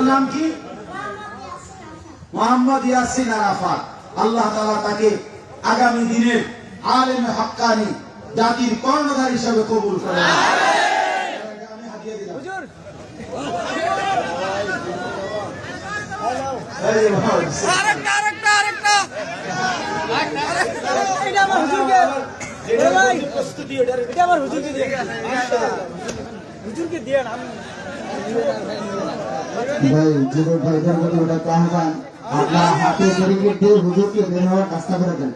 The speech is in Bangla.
নাম কি? মোহাম্মদ ইয়াসিন আরাফাত। আল্লাহ তাআলা তাকে আগামী দিনের আলেম হাক্কানি জাতির কর্ণধার হিসেবে কবুল করেন। আমি হাদিয়া দিলাম। হুজুর আরেকটা এটা আমার হুজুরকে ভাই প্রস্তুতি এটা আমার হুজুরকে দিয়ে হুজুরকে দিয়ে না ভাই যুবক ভাইদের মধ্যে ওটা আহ্বান, আপনার হাতে তরিকে দিয়ে হুজুরকে বের হওয়ার কাজটা করে দেন।